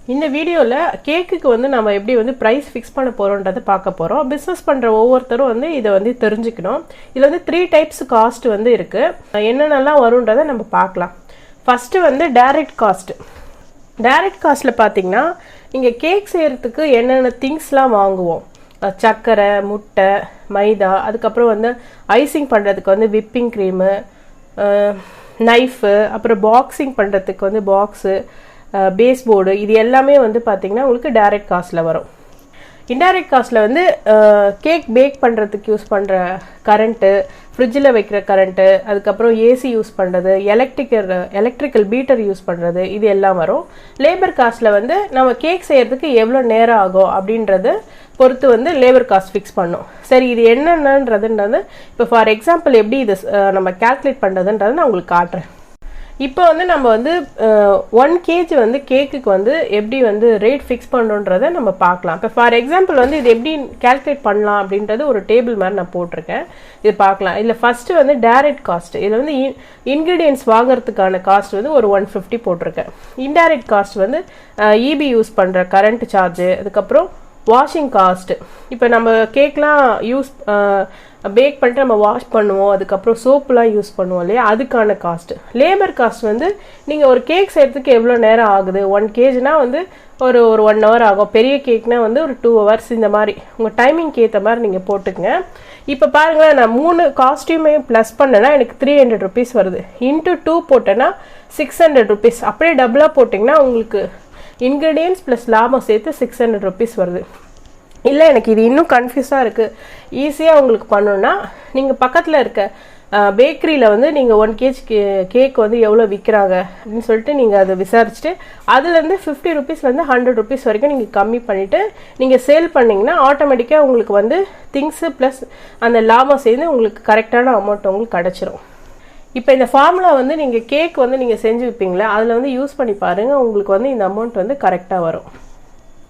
இந்த வீடியோவில் கேக்குக்கு வந்து நம்ம எப்படி வந்து ப்ரைஸ் ஃபிக்ஸ் பண்ண போகிறோன்றதை பார்க்க போகிறோம். பிஸ்னஸ் பண்ணுற ஒவ்வொருத்தரும் வந்து இதை வந்து தெரிஞ்சுக்கணும். இதில் வந்து 3 டைப்ஸ் காஸ்ட் வந்து இருக்குது. என்னென்னலாம் வரும்ன்றதை நம்ம பார்க்கலாம். ஃபஸ்ட்டு வந்து டைரக்ட் காஸ்ட். டைரக்ட் காஸ்ட்டில் பார்த்தீங்கன்னா நீங்கள் கேக் செய்கிறதுக்கு என்னென்ன திங்ஸ்லாம் வாங்குவோம், சர்க்கரை, முட்டை, மைதா, அதுக்கப்புறம் வந்து ஐசிங் பண்ணுறதுக்கு வந்து விப்பிங் க்ரீமு, நைஃபு, அப்புறம் பாக்ஸிங் பண்ணுறதுக்கு வந்து பாக்ஸு, பேஸ் போர்டு, இது எல்லாமே வந்து பார்த்தீங்கன்னா உங்களுக்கு டைரக்ட் காஸ்ட்டில் வரும். இன்டைரக்ட் காஸ்ட்டில் வந்து கேக் பேக் பண்ணுறதுக்கு யூஸ் பண்ணுற கரண்ட்டு, ஃப்ரிட்ஜில் வைக்கிற கரண்ட்டு, அதுக்கப்புறம் ஏசி யூஸ் பண்ணுறது, எலக்ட்ரிக்கல் பீட்டர் யூஸ் பண்ணுறது, இது எல்லாம் வரும். லேபர் காஸ்ட்டில் வந்து நம்ம கேக் செய்கிறதுக்கு எவ்வளோ நேரம் ஆகும் அப்படின்றது பொறுத்து வந்து லேபர் காஸ்ட் ஃபிக்ஸ் பண்ணும். சரி, இது என்னென்னன்றதுன்றது இப்போ ஃபார் எக்ஸாம்பிள் எப்படி இது நம்ம கால்குலேட் பண்ணுறதுன்றது நான் உங்களுக்கு காட்டுறேன். இப்போ வந்து நம்ம வந்து 1 kg வந்து கேக்குக்கு வந்து எப்படி வந்து ரேட் ஃபிக்ஸ் பண்ணுறோன்றதை நம்ம பார்க்கலாம். இப்போ ஃபார் எக்ஸாம்பிள் வந்து இது எப்படி கால்குலேட் பண்ணலாம் அப்படின்றது ஒரு டேபிள் மாதிரி நான் போட்டிருக்கேன், இது பார்க்கலாம். இதில் ஃபஸ்ட்டு வந்து டைரக்ட் காஸ்ட். இதில் வந்து இன்க்ரீடியன்ஸ் வாங்குறதுக்கான காஸ்ட் வந்து ஒரு 150 போட்டிருக்கேன். இன்டைரக்ட் காஸ்ட் வந்து இபி யூஸ் பண்ணுற கரண்ட் சார்ஜு, அதுக்கப்புறம் வாஷிங் காஸ்ட். இப்போ நம்ம கேக்லாம் பேக் பண்ணிட்டு நம்ம வாஷ் பண்ணுவோம், அதுக்கப்புறம் சோப்புலாம் யூஸ் பண்ணுவோம் இல்லையா, அதுக்கான காஸ்ட். லேபர் காஸ்ட் வந்து நீங்கள் ஒரு கேக் செய்கிறதுக்கு எவ்வளோ நேரம் ஆகுது, 1 kgனா வந்து ஒரு 1 hour ஆகும். பெரிய கேக்னா வந்து ஒரு 2 hours, இந்த மாதிரி உங்கள் டைமிங்க்கு ஏற்ற மாதிரி நீங்கள் போட்டுக்கங்க. இப்போ பாருங்களேன், நான் 3 காஸ்ட்யூமே ப்ளஸ் பண்ணேன்னா எனக்கு 300 rupees வருது. இன்ட்டு 2 போட்டேன்னா 600 rupees. அப்படியே டபுளாக போட்டிங்கன்னா உங்களுக்கு இன்க்ரீடியன்ஸ் ப்ளஸ் லாபம் சேர்த்து 600 rupees வருது. இல்லை எனக்கு இது இன்னும் கன்ஃபியூஸாக இருக்குது, ஈஸியாக உங்களுக்கு பண்ணணுன்னா நீங்கள் பக்கத்தில் இருக்க பேக்கரியில் வந்து நீங்கள் 1 kg கேக் வந்து எவ்வளோ விற்கிறாங்க அப்படின்னு சொல்லிட்டு நீங்கள் அதை விசாரிச்சுட்டு அதுலேருந்து 50 rupeesலேருந்து 100 rupees வரைக்கும் நீங்கள் கம்மி பண்ணிவிட்டு நீங்கள் சேல் பண்ணிங்கன்னா ஆட்டோமேட்டிக்காக உங்களுக்கு வந்து திங்ஸு ப்ளஸ் அந்த லாபம் சேர்ந்து உங்களுக்கு கரெக்டான அமௌண்ட் உங்களுக்கு கிடச்சிரும். இப்போ இந்த ஃபார்முலா வந்து நீங்கள் கேக் வந்து நீங்கள் செஞ்சு விற்பீங்களா, அதில் வந்து யூஸ் பண்ணி பாருங்கள், உங்களுக்கு வந்து இந்த அமௌண்ட் வந்து கரெக்டாக வரும்.